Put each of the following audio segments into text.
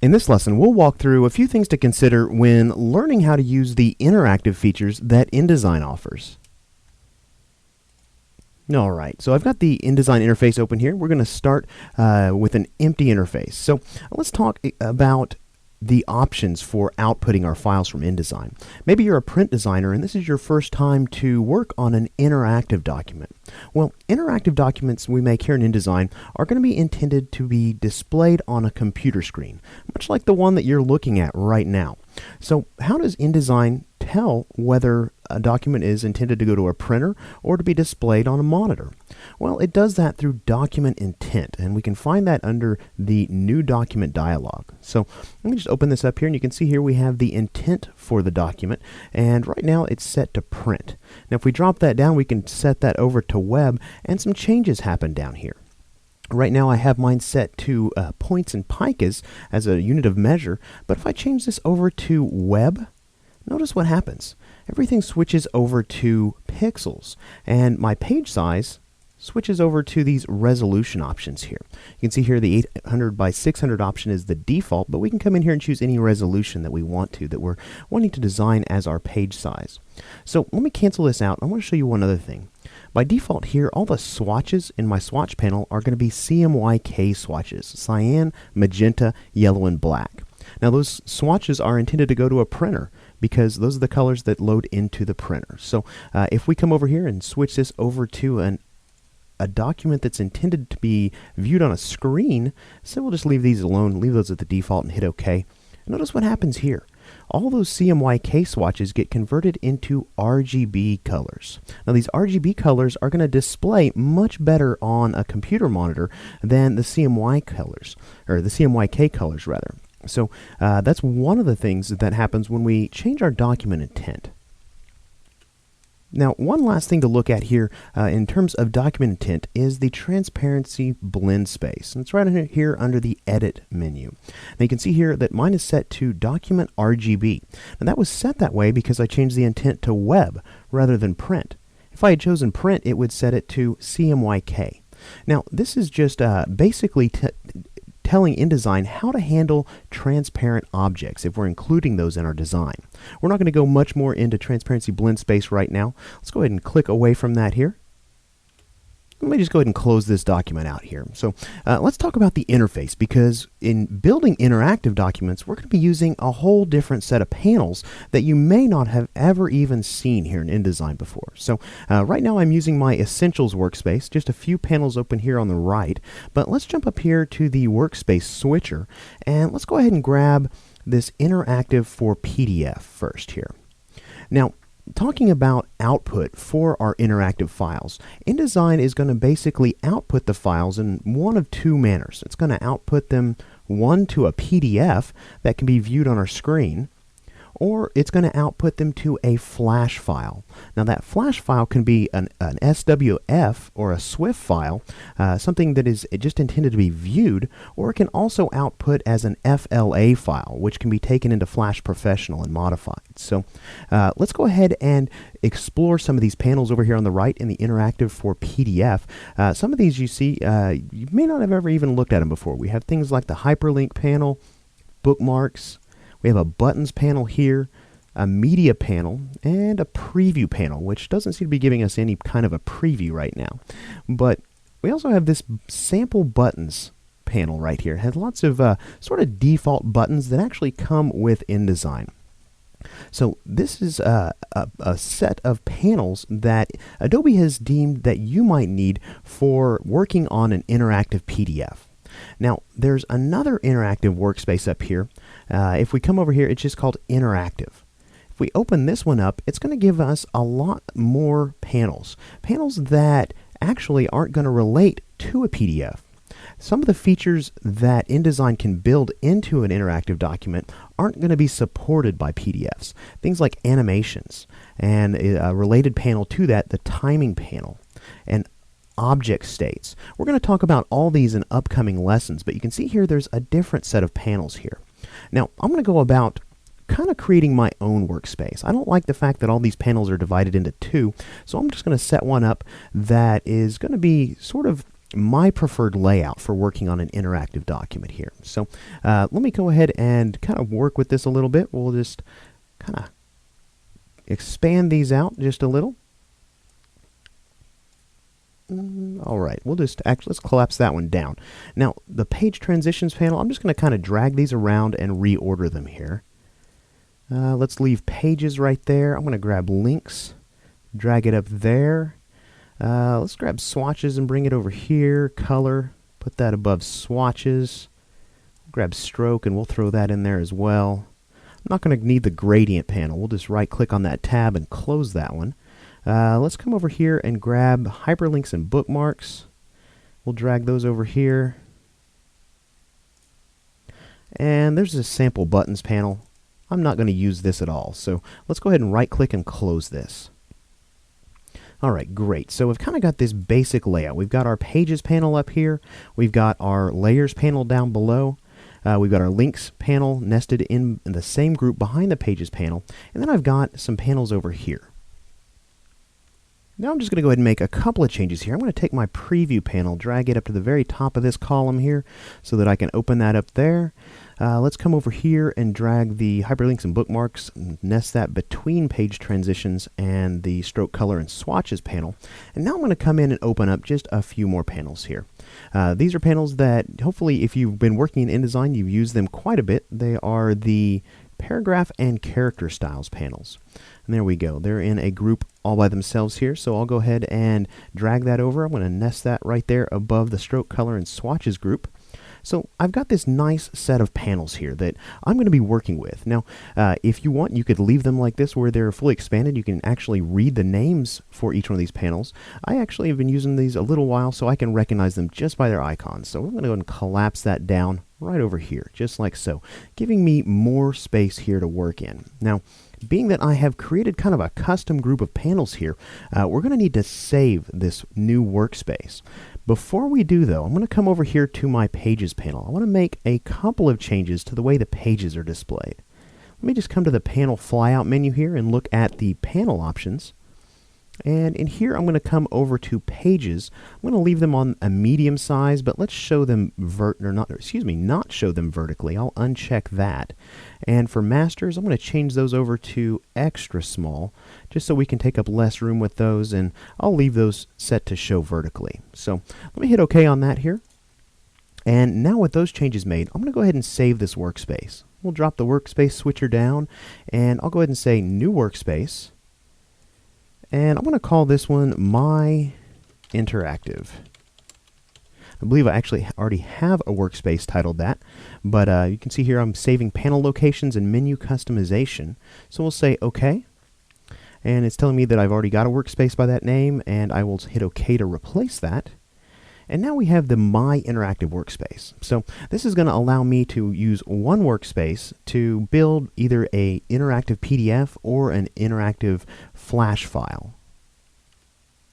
In this lesson, we'll walk through a few things to consider when learning how to use the interactive features that InDesign offers. Alright, so I've got the InDesign interface open here. We're going to start with an empty interface. So let's talk about the options for outputting our files from InDesign. Maybe you're a print designer and this is your first time to work on an interactive document. Well, interactive documents we make here in InDesign are going to be intended to be displayed on a computer screen, much like the one that you're looking at right now. So how does InDesign tell whether a document is intended to go to a printer or to be displayed on a monitor? Well, it does that through document intent, and we can find that under the new document dialog. So let me just open this up here, and you can see here we have the intent for the document, and right now it's set to print. Now if we drop that down, we can set that over to web, and some changes happen down here. Right now I have mine set to points and picas as a unit of measure, but if I change this over to web, notice what happens. Everything switches over to pixels, and my page size switches over to these resolution options here. You can see here the 800 by 600 option is the default, but we can come in here and choose any resolution that we want to, that we're wanting to design as our page size. So let me cancel this out. I want to show you one other thing. By default here, all the swatches in my swatch panel are going to be CMYK swatches: cyan, magenta, yellow, and black. Now those swatches are intended to go to a printer because those are the colors that load into the printer. So if we come over here and switch this over to a document that's intended to be viewed on a screen, so we'll just leave these alone, leave those at the default and hit OK. Notice what happens here. All those CMYK swatches get converted into RGB colors. Now these RGB colors are going to display much better on a computer monitor than the CMY colors, or the CMYK colors rather. So that's one of the things that happens when we change our document intent. Now, one last thing to look at here in terms of document intent is the transparency blend space. And it's right here under the Edit menu. Now you can see here that mine is set to Document RGB. And that was set that way because I changed the intent to web rather than print. If I had chosen print, it would set it to CMYK. Now, this is just basically telling InDesign how to handle transparent objects if we're including those in our design. We're not going to go much more into transparency blend space right now. Let's go ahead and click away from that here. Let me just go ahead and close this document out here. So let's talk about the interface, because in building interactive documents, we're going to be using a whole different set of panels that you may not have ever even seen here in InDesign before. So right now I'm using my Essentials workspace, just a few panels open here on the right, but let's jump up here to the workspace switcher, and let's go ahead and grab this interactive for PDF first here. Now, talking about output for our interactive files, InDesign is going to basically output the files in one of two manners. It's going to output them, one, to a PDF that can be viewed on our screen, or it's going to output them to a flash file. Now that flash file can be an SWF or a SWIFT file, something that is just intended to be viewed, or it can also output as an FLA file, which can be taken into Flash Professional and modified. So let's go ahead and explore some of these panels over here on the right in the interactive for PDF. Some of these you see, you may not have ever even looked at them before. We have things like the hyperlink panel, bookmarks. We have a buttons panel here, a media panel, and a preview panel, which doesn't seem to be giving us any kind of a preview right now. But we also have this sample buttons panel right here. It has lots of sort of default buttons that actually come with InDesign. So this is a set of panels that Adobe has deemed that you might need for working on an interactive PDF. Now, there's another interactive workspace up here. If we come over here, it's just called Interactive. If we open this one up, it's going to give us a lot more panels. Panels that actually aren't going to relate to a PDF. Some of the features that InDesign can build into an interactive document aren't going to be supported by PDFs. Things like animations, and a related panel to that, the timing panel, and object states. We're going to talk about all these in upcoming lessons, but you can see here there's a different set of panels here. Now, I'm going to go about kind of creating my own workspace. I don't like the fact that all these panels are divided into two, so I'm just going to set one up that is going to be sort of my preferred layout for working on an interactive document here. So let me go ahead and kind of work with this a little bit. We'll just kind of expand these out just a little. All right, we'll just let's collapse that one down. Now, the page transitions panel, I'm just going to kind of drag these around and reorder them here. Let's leave pages right there. I'm going to grab links, drag it up there. Let's grab swatches and bring it over here. Color, put that above swatches. Grab stroke and we'll throw that in there as well. I'm not going to need the gradient panel. We'll just right click on that tab and close that one. Let's come over here and grab hyperlinks and bookmarks. We'll drag those over here. And there's this sample buttons panel. I'm not going to use this at all, so let's go ahead and right click and close this. Alright, great. So we've kind of got this basic layout. We've got our pages panel up here. We've got our layers panel down below. We've got our links panel nested in the same group behind the pages panel. And then I've got some panels over here. Now I'm just going to go ahead and make a couple of changes here. I'm going to take my preview panel, drag it up to the very top of this column here so that I can open that up there. Let's come over here and drag the hyperlinks and bookmarks, and nest that between page transitions and the stroke color and swatches panel. And now I'm going to come in and open up just a few more panels here. These are panels that hopefully if you've been working in InDesign, you've used them quite a bit. They are the paragraph and character styles panels. And there we go. They're in a group all by themselves here. So I'll go ahead and drag that over. I'm going to nest that right there above the stroke color and swatches group. So I've got this nice set of panels here that I'm going to be working with. Now, if you want, you could leave them like this where they're fully expanded. You can actually read the names for each one of these panels. I actually have been using these a little while so I can recognize them just by their icons. So we're going to go ahead and collapse that down right over here, just like so, giving me more space here to work in. Now, being that I have created kind of a custom group of panels here, we're going to need to save this new workspace. Before we do though, I'm going to come over here to my pages panel. I want to make a couple of changes to the way the pages are displayed. Let me just come to the panel flyout menu here and look at the panel options. And in here I'm going to come over to pages. I'm going to leave them on a medium size, but let's show them not show them vertically. I'll uncheck that. And for masters, I'm going to change those over to extra small, just so we can take up less room with those, and I'll leave those set to show vertically. So let me hit OK on that here. And now with those changes made, I'm going to go ahead and save this workspace. We'll drop the workspace switcher down, and I'll go ahead and say new workspace. And I'm going to call this one My Interactive. I believe I actually already have a workspace titled that, but you can see here I'm saving panel locations and menu customization. So we'll say OK. And it's telling me that I've already got a workspace by that name, and I will hit OK to replace that. And now we have the My Interactive workspace. So this is going to allow me to use one workspace to build either an interactive PDF or an interactive Flash file.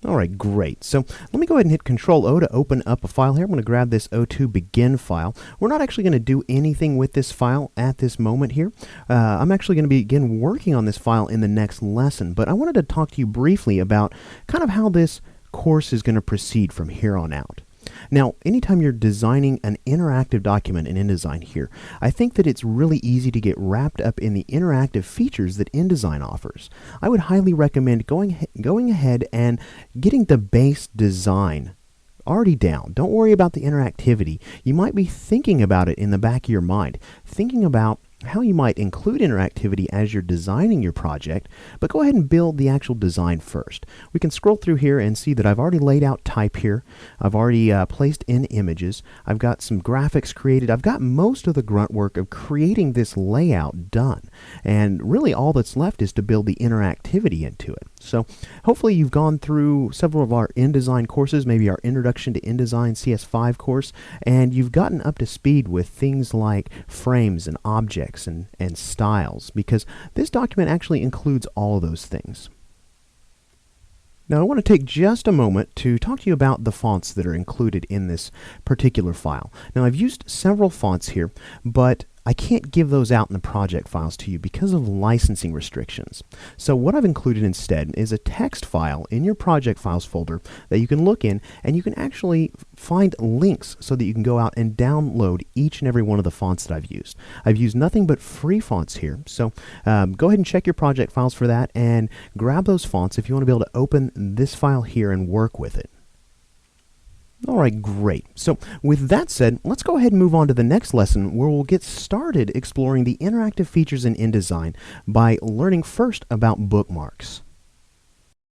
Alright, great. So let me go ahead and hit Control-O to open up a file here. I'm going to grab this O2 begin file. We're not actually going to do anything with this file at this moment here. I'm actually going to begin working on this file in the next lesson, but I wanted to talk to you briefly about kind of how this course is going to proceed from here on out. Now, anytime you're designing an interactive document in InDesign here, I think that it's really easy to get wrapped up in the interactive features that InDesign offers. I would highly recommend going ahead and getting the base design already down. Don't worry about the interactivity. You might be thinking about it in the back of your mind, thinking about how you might include interactivity as you're designing your project, but go ahead and build the actual design first. We can scroll through here and see that I've already laid out type here. I've already placed in images. I've got some graphics created. I've got most of the grunt work of creating this layout done. And really all that's left is to build the interactivity into it. So hopefully you've gone through several of our InDesign courses, maybe our Introduction to InDesign CS5 course, and you've gotten up to speed with things like frames and objects and styles, because this document actually includes all of those things. Now I want to take just a moment to talk to you about the fonts that are included in this particular file. Now I've used several fonts here, but I can't give those out in the project files to you because of licensing restrictions. So what I've included instead is a text file in your project files folder that you can look in, and you can actually find links so that you can go out and download each and every one of the fonts that I've used. I've used nothing but free fonts here, so go ahead and check your project files for that and grab those fonts if you want to be able to open this file here and work with it. Alright, great. So with that said, let's go ahead and move on to the next lesson where we'll get started exploring the interactive features in InDesign by learning first about bookmarks.